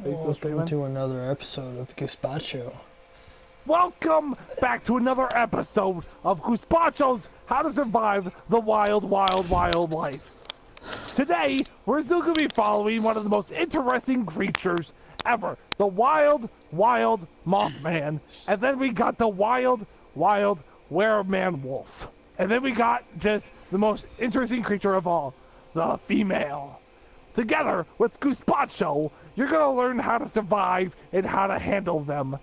Are you still Welcome streaming? to another episode of GuspactaiO. Welcome back to another episode of GuspactaiO's How to Survive the Wild, Wild, Wild Life. Today, we're still going to be following one of the most interesting creatures ever. The wild, wild Mothman. And then we got the wild, wild wereman wolf. And then we got just the most interesting creature of all, the female. Together with GuspactaiO, you're going to learn how to survive and how to handle them.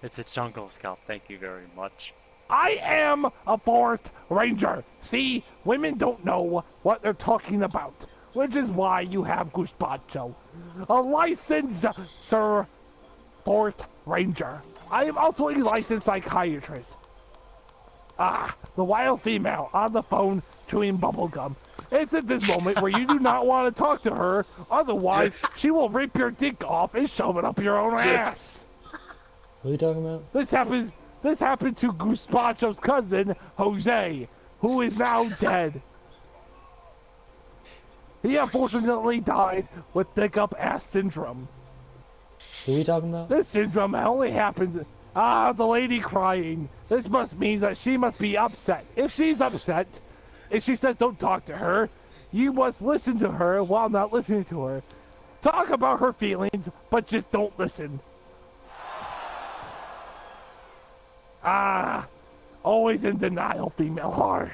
It's a jungle scout, thank you very much. I am a forest ranger. See, women don't know what they're talking about, which is why you have GuspactaiO, a licensed forest ranger. I am also a licensed psychiatrist. The wild female on the phone chewing bubblegum. It's at this moment where you do not want to talk to her, otherwise she will rip your dick off and shove it up your own ass. What are you talking about? This happened to GuspactaiO's cousin, Jose, who is now dead. He unfortunately died with dick up ass syndrome. Who are you talking about? This syndrome only happens... the lady crying. This must mean that she must be upset. If she's upset, if she says don't talk to her, you must listen to her while not listening to her. Talk about her feelings, but just don't listen. Always in denial, female heart.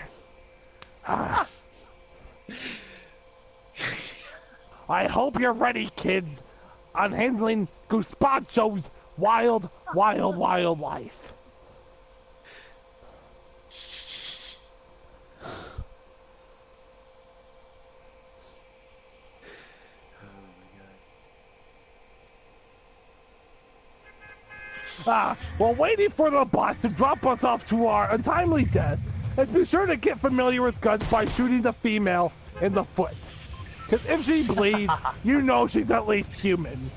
I hope you're ready, kids, on handling GuspactaiO's wild, wild, wild life. We're waiting for the bus to drop us off to our untimely death, and be sure to get familiar with guns by shooting the female in the foot. Because if she bleeds, you know she's at least human.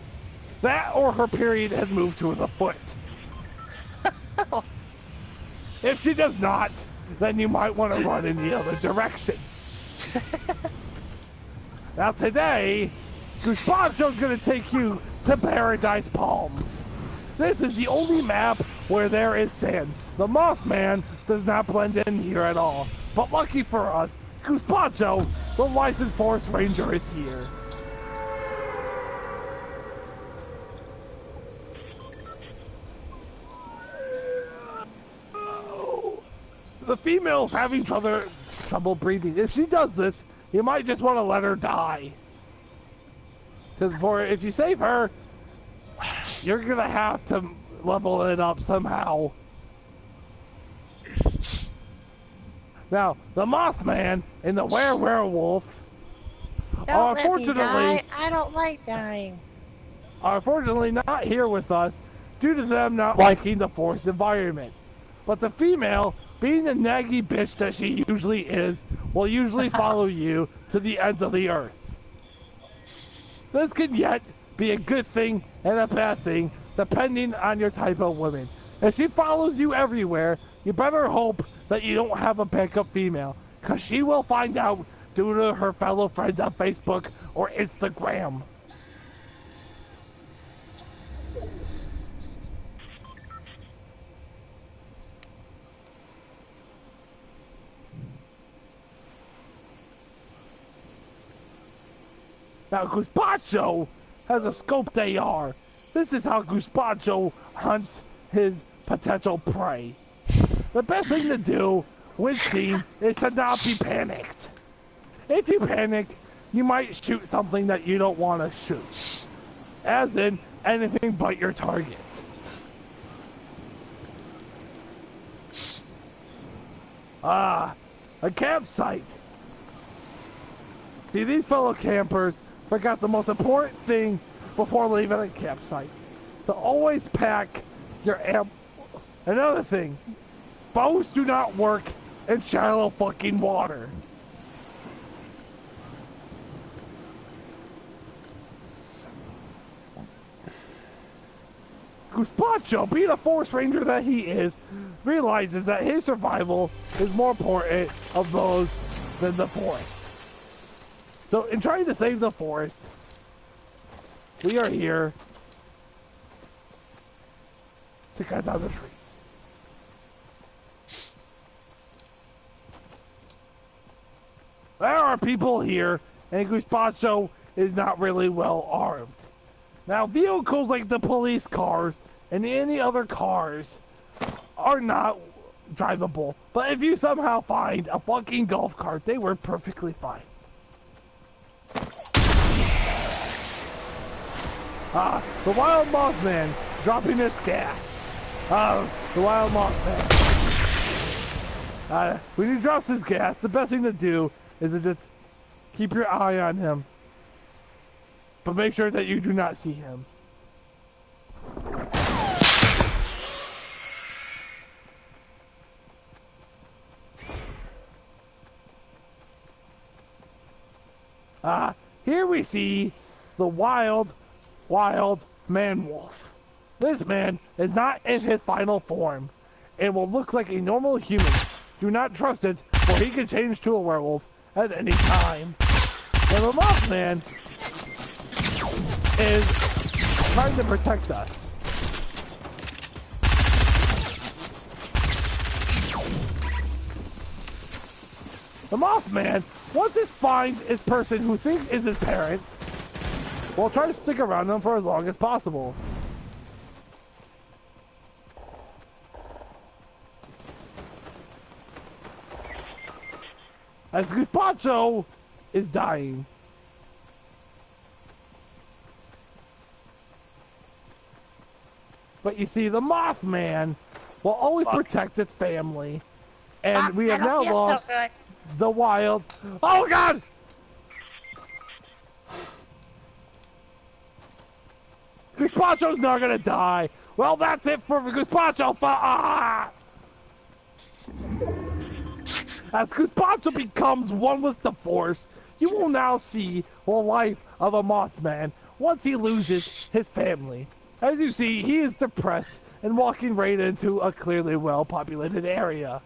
That or her period has moved to the foot. If she does not, then you might want to run in the other direction. Now today, GuspactaiO's going to take you to Paradise Palms. This is the only map where there is sand. The Mothman does not blend in here at all. But lucky for us, GuspactaiO, the licensed forest ranger, is here. The female's having trouble breathing. If she does this, you might just want to let her die. Because if you save her, you're gonna have to level it up somehow. Now, the Mothman and the werewolf are unfortunately I don't like dying. Are unfortunately not here with us due to them not liking the forest environment. But the female, being the naggy bitch that she usually is, will usually follow you to the ends of the earth. This can yet be a good thing and a bad thing, depending on your type of woman. If she follows you everywhere, you better hope that you don't have a backup female, because she will find out due to her fellow friends on Facebook or Instagram. Now, GuspactaiO has a scoped AR. This is how GuspactaiO hunts his potential prey. The best thing to do when seen is to not be panicked. If you panic, you might shoot something that you don't want to shoot. As in, anything but your target. A campsite. See, these fellow campers forgot the most important thing before leaving a campsite. To always pack your ammo. Another thing, bows do not work in shallow fucking water. GuspactaiO, being a forest ranger that he is, realizes that his survival is more important of those than the forest. So in trying to save the forest, we are here to cut down the trees. There are people here, and GuspactaiO is not really well armed. Now, vehicles like the police cars and any other cars are not drivable. But if you somehow find a fucking golf cart, they work perfectly fine. The Wild Mothman dropping his gas. The Wild Mothman. When he drops his gas, the best thing to do is to just keep your eye on him. But make sure that you do not see him. Here we see the wild man wolf. This man is not in his final form and will look like a normal human. Do not trust it, for he can change to a werewolf at any time. Now, the Mothman is trying to protect us. The Mothman, once it finds its person who thinks is his parents, will try to stick around them for as long as possible. As GuspactaiO is dying. But you see, the Mothman will always protect its family. And we have now lost the wild... Oh, God! GuspactaiO's not gonna die. Well, that's it for GuspactaiO. As GuspactaiO becomes one with the Force, you will now see the life of a Mothman once he loses his family. As you see, he is depressed and walking right into a clearly well-populated area.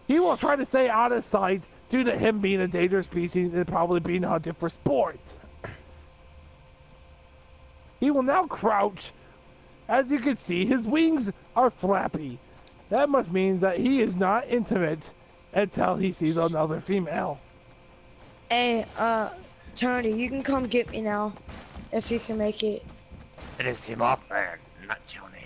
He will try to stay out of sight due to him being a dangerous species and probably being hunted for sport. He will now crouch. As you can see, his wings are flappy. That must mean that he is not intimate until he sees another female. Hey, Tony, you can come get me now, if you can make it. It is the Mothman, not Johnny.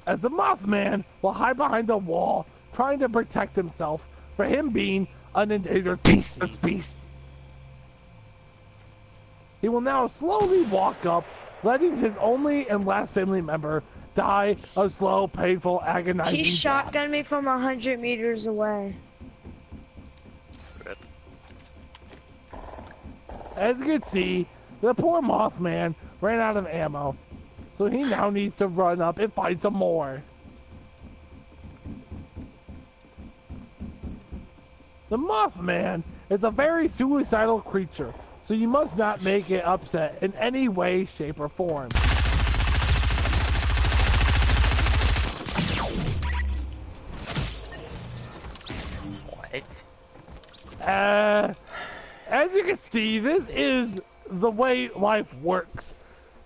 As the Mothman will hide behind a wall, trying to protect himself for him being an endangered species. He will now slowly walk up, letting his only and last family member die a slow, painful, agonizing He death. shotgunned me from 100 meters away. Good. As you can see, the poor Mothman ran out of ammo, so he now needs to run up and find some more. The Mothman is a very suicidal creature, so you must not make it upset in any way, shape, or form. What? As you can see, this is the way life works.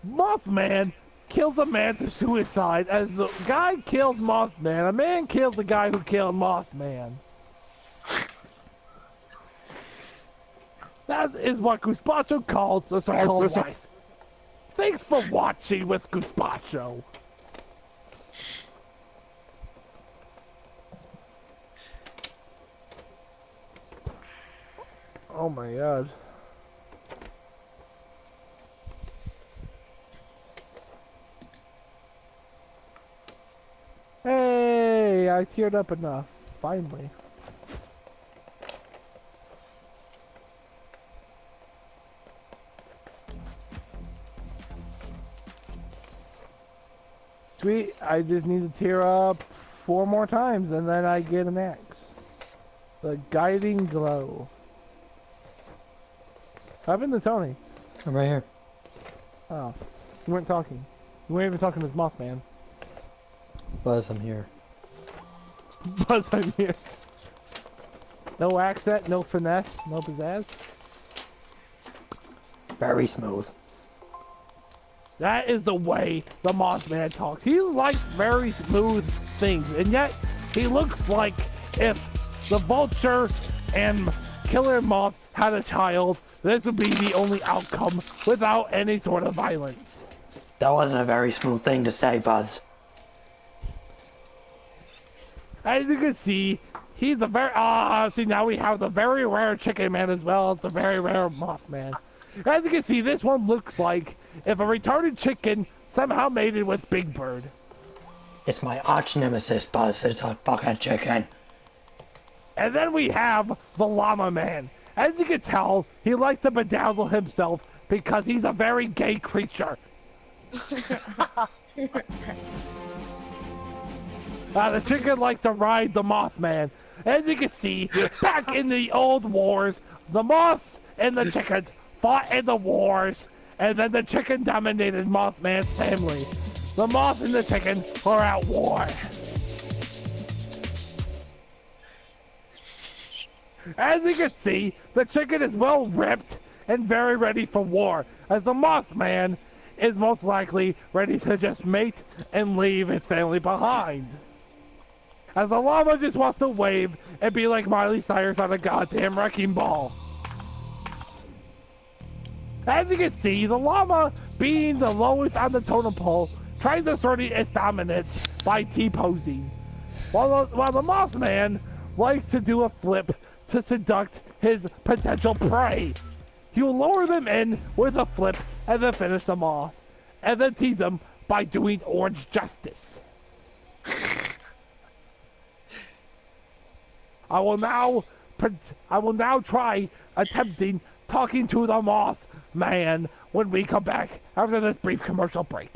Mothman kills a man to suicide. As the guy kills Mothman, a man kills the guy who killed Mothman. That is what GuspactaiO calls the circle of life. Thanks for watching with GuspactaiO. Oh my god. Hey, I teared up enough. Finally. Sweet, I just need to tear up 4 more times and then I get an axe. The guiding glow. What happened to Tony? I'm right here. Oh, you weren't talking. You weren't even talking to this Mothman. Buzz, I'm here. Buzz, I'm here. No accent, no finesse, no pizzazz. Very smooth. That is the way the Mothman talks. He likes very smooth things, and yet he looks like if the vulture and killer moth had a child, this would be the only outcome without any sort of violence. That wasn't a very smooth thing to say, Buzz. As you can see, he's a very see now we have the very rare chicken man as well as the very rare Mothman. As you can see, this one looks like if a retarded chicken somehow mated with Big Bird. It's my arch nemesis, Buzz. It's a fucking chicken. And then we have the Llama Man. As you can tell, he likes to bedazzle himself because he's a very gay creature. The chicken likes to ride the Mothman. As you can see, back in the old wars, the moths and the chickens fought in the wars, and then the chicken dominated Mothman's family. The moth and the chicken are at war. As you can see, the chicken is well ripped and very ready for war, as the Mothman is most likely ready to just mate and leave his family behind. As the llama just wants to wave and be like Miley Cyrus on a goddamn wrecking ball. As you can see, the llama, being the lowest on the totem pole, tries to assert its dominance by T-posing, while the Mothman likes to do a flip to seduct his potential prey. He will lower them in with a flip and then finish them off, and then tease them by doing orange justice. I will now try attempting talking to the Mothman when we come back after this brief commercial break.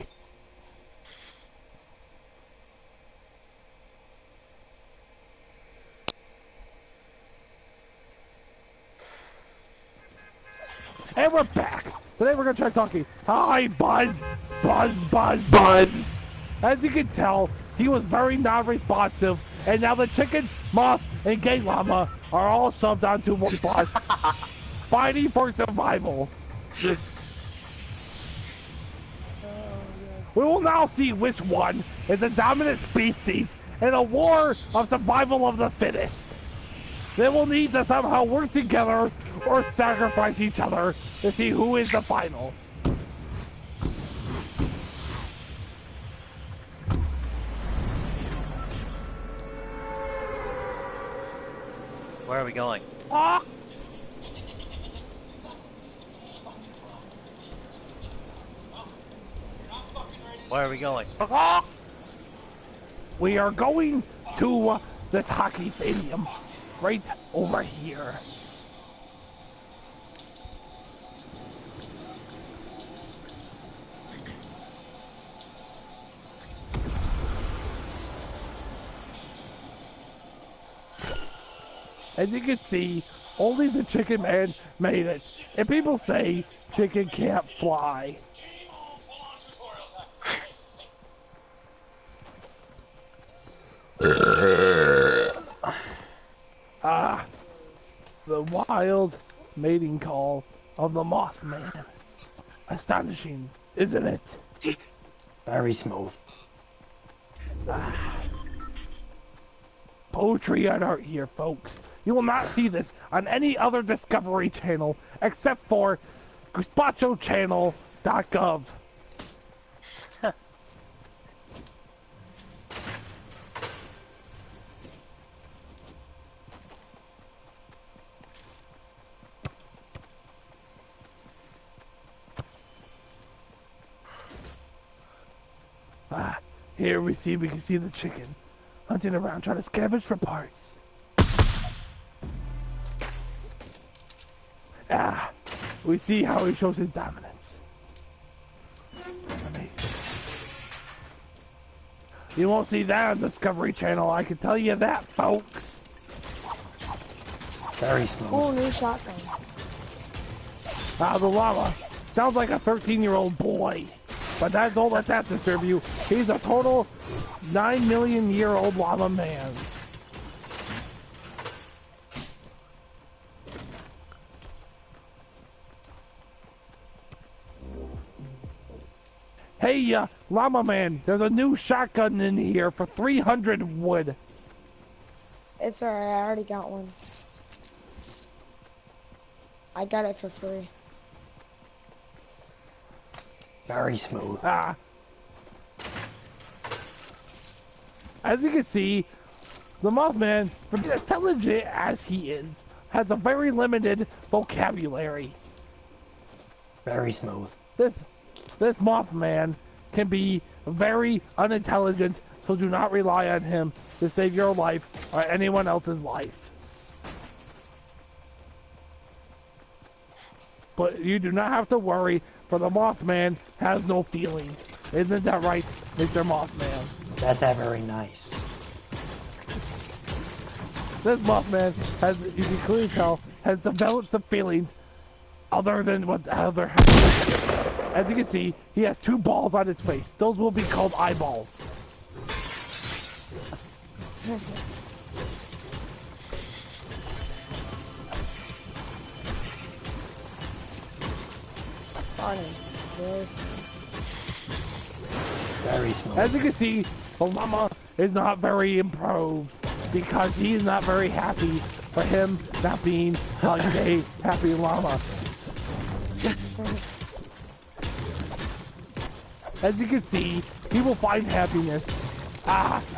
And we're back. Today we're gonna try talking. Hi, Buzz. Buzz, Buzz, Buzz. As you can tell, he was very non-responsive, and now the chicken, moth, and gay llama are all shoved onto one Buzz, fighting for survival. We will now see which one is the dominant species in a war of survival of the fittest. They will need to somehow work together or sacrifice each other to see who is the final. Where are we going? Ah! Where are we going? Ah! We are going to this hockey stadium right over here. As you can see, only the chicken man made it. And people say chicken can't fly. The wild mating call of the Mothman. Astonishing, isn't it? Very smooth. Poetry and art here, folks. You will not see this on any other Discovery Channel except for GuspactaiO Here we can see the chicken hunting around trying to scavenge for parts. We see how he shows his dominance. Amazing. You won't see that on Discovery Channel, I can tell you that, folks. Very smooth. Cool new shotgun. The llama sounds like a 13-year-old boy. But don't let that disturb you. He's a total 9-million-year-old llama man. Hey, Llama Man, there's a new shotgun in here for 300 wood. It's alright, I already got one. I got it for free. Very smooth. As you can see, the Mothman, for as intelligent as he is, has a very limited vocabulary. Very smooth. This Mothman can be very unintelligent, so do not rely on him to save your life or anyone else's life. But you do not have to worry, for the Mothman has no feelings. Isn't that right, Mr. Mothman? That's not very nice. This Mothman has, you can clearly tell, has developed some feelings other than what other has. As you can see, he has 2 balls on his face. Those will be called eyeballs. Funny. Really? Very smooth. As you can see, the llama is not very improved because he's not very happy for him not being a gay, happy llama. As you can see, he will find happiness.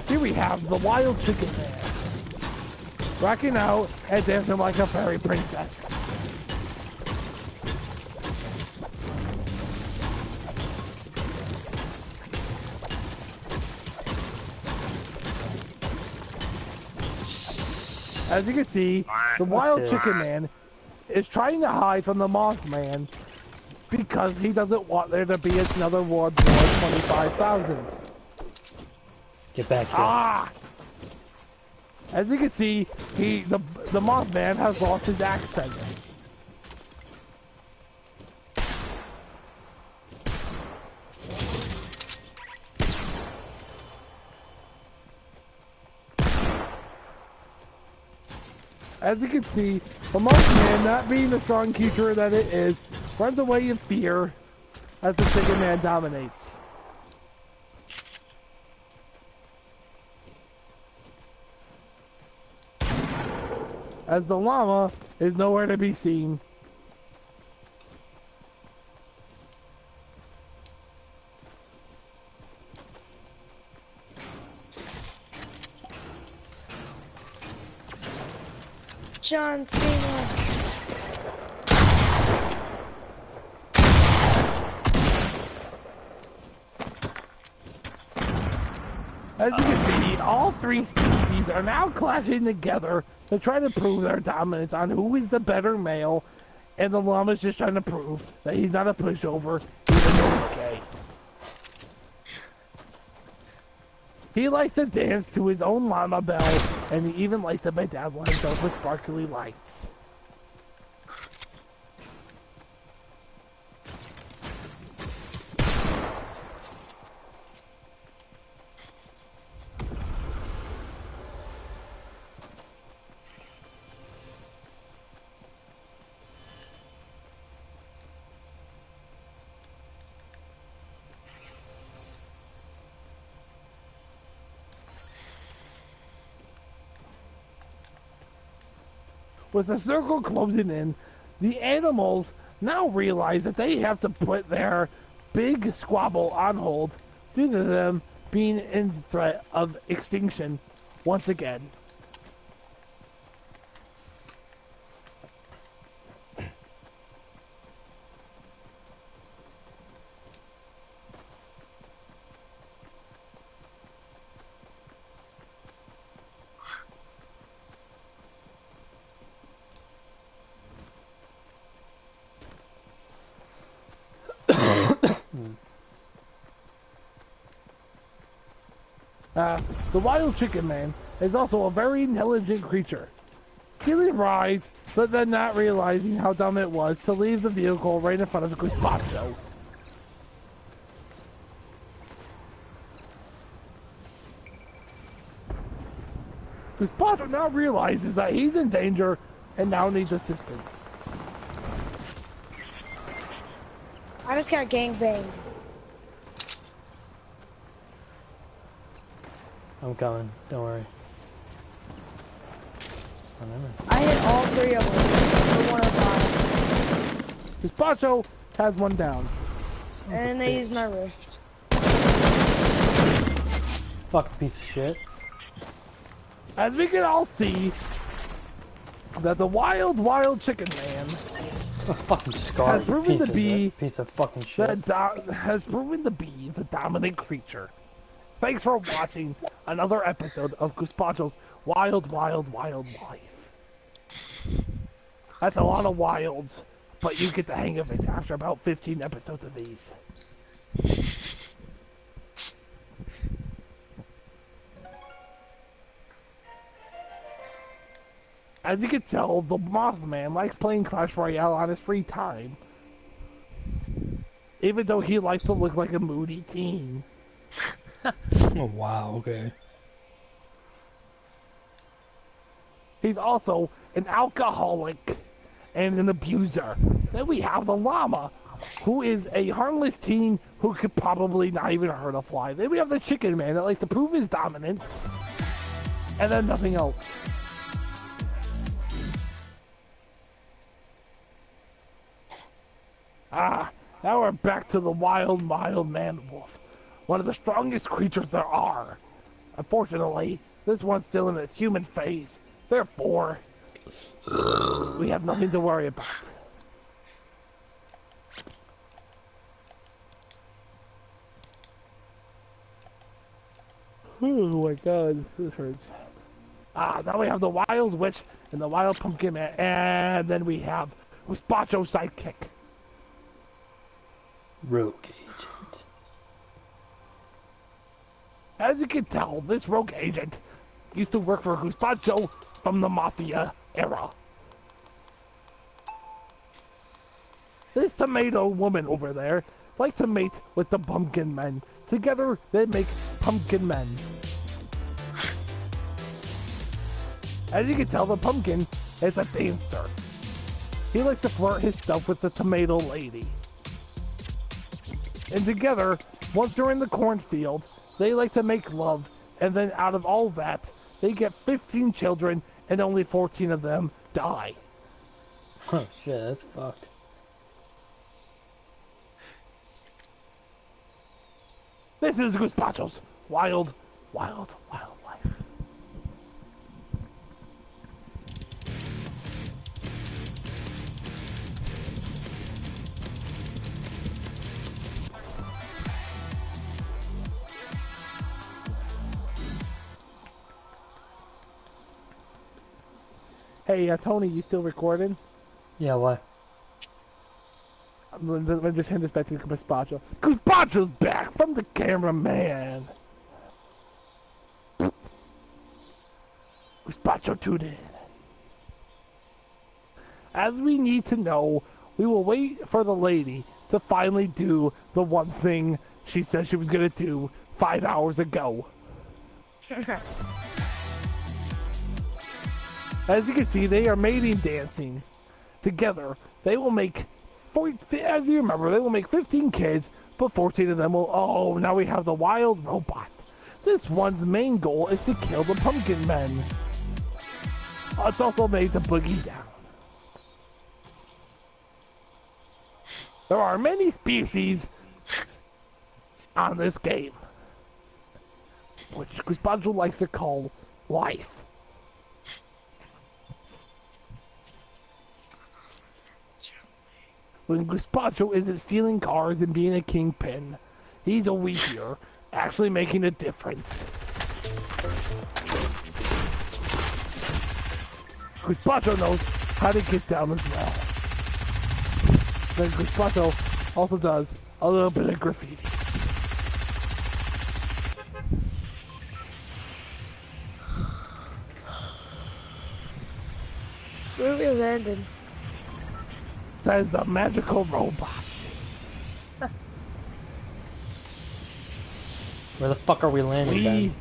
Here we have the wild chicken man. Rocking out and dancing like a fairy princess. As you can see, the wild chicken man is trying to hide from the Mothman because he doesn't want there to be another World War 25,000. Get back here. As you can see, the Mothman has lost his accent. As you can see, the Mothman, not being the strong creature that it is, runs away in fear as the chicken man dominates. As the llama is nowhere to be seen. John Cena. As you can see, all 3 species are now clashing together to try to prove their dominance on who is the better male, and the llama's just trying to prove that he's not a pushover, even though he's gay. He likes to dance to his own llama bell, and he even likes to bedazzle himself with sparkly lights. With the circle closing in, the animals now realize that they have to put their big squabble on hold due to them being in threat of extinction once again. The wild chicken man is also a very intelligent creature, stealing rides, but then not realizing how dumb it was to leave the vehicle right in front of GuspactaiO. GuspactaiO now realizes that he's in danger and now needs assistance. I just got gangbanged. I'm coming. Don't worry. I hit all 3 of them. For 105. Guspacho has one down. And they used my rift. Fuck piece of shit. As we can all see, that the wild chicken man A fucking scar. has proven to be piece of fucking shit. has proven to be the dominant creature. Thanks for watching another episode of Guspacho's Wild Life. That's a lot of wilds, but you get the hang of it after about 15 episodes of these. As you can tell, the Mothman likes playing Clash Royale on his free time. Even though he likes to look like a moody teen. Oh, wow, okay. He's also an alcoholic and an abuser. Then we have the llama, who is a harmless teen who could probably not even hurt a fly. Then we have the chicken man that likes to prove his dominance. And then nothing else. Now we're back to the wild man wolf. One of the strongest creatures there are. Unfortunately, this one's still in its human phase. Therefore, we have nothing to worry about. Oh my god, this hurts. Now we have the wild witch and the wild pumpkin man, and then we have Guspacho's sidekick. Rogue agent. As you can tell, this rogue agent used to work for Guspacho from the Mafia era. This tomato woman over there likes to mate with the pumpkin men. Together, they make pumpkin men. As you can tell, the pumpkin is a dancer. He likes to flirt his stuff with the tomato lady. And together, once they're in the cornfield, they like to make love, and then out of all that, they get 15 children, and only 14 of them die. Oh shit, that's fucked. This is Guspacho's wild life. Hey, Tony, you still recording? Yeah, what? Let me just hand this back to Guspacho. Guspacho's back from the cameraman. Guspacho tuned in. As we need to know, we will wait for the lady to finally do the one thing she said she was going to do 5 hours ago. As you can see, they are mating dancing. Together, they will make, as you remember, they will make 15 kids, but 14 of them will, oh, now we have the wild robot. This one's main goal is to kill the pumpkin men. It's also made to boogie down. There are many species on this game, which Guspacho likes to call life. When Guspacho isn't stealing cars and being a kingpin, he's over here actually making a difference. Guspacho knows how to get down as well. Then Guspacho also does a little bit of graffiti. Where we landed? That is a magical robot. Where the fuck are we landing,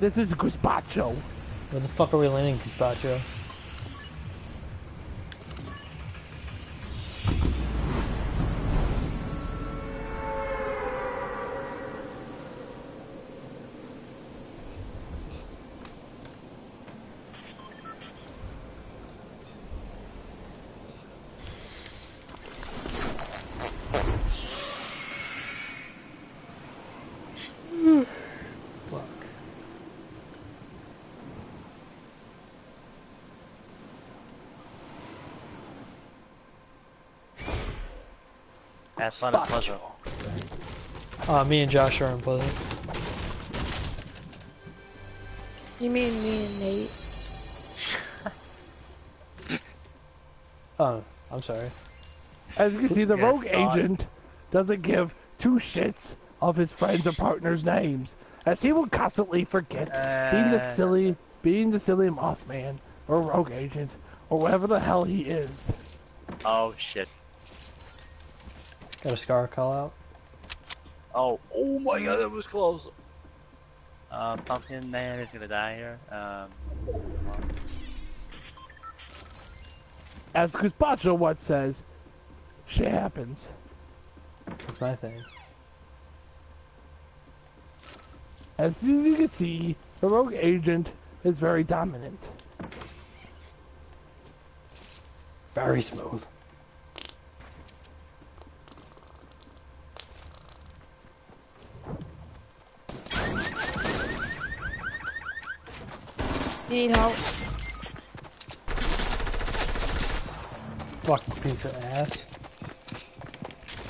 This is Guspacho. Where the fuck are we landing, Guspacho? Have fun and pleasure. Me and Josh are unpleasant. You mean me and Nate? Oh, I'm sorry. As you can see, the Yes, rogue God. agent doesn't give two shits of his friends or partners' names, as he will constantly forget being the silly Mothman or rogue agent or whatever the hell he is. Oh shit. Got a scar call out. Oh my god, that was close. Pumpkin Man is gonna die here. As Guspacho once says, shit happens. That's my thing. As you can see, the rogue agent is very dominant. Very smooth. You need help? Fucking piece of ass.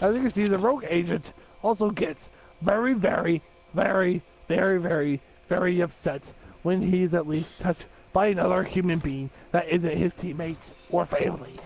As you can see, the rogue agent also gets very, very, very, very, very, very upset when he's at least touched by another human being that isn't his teammates or family.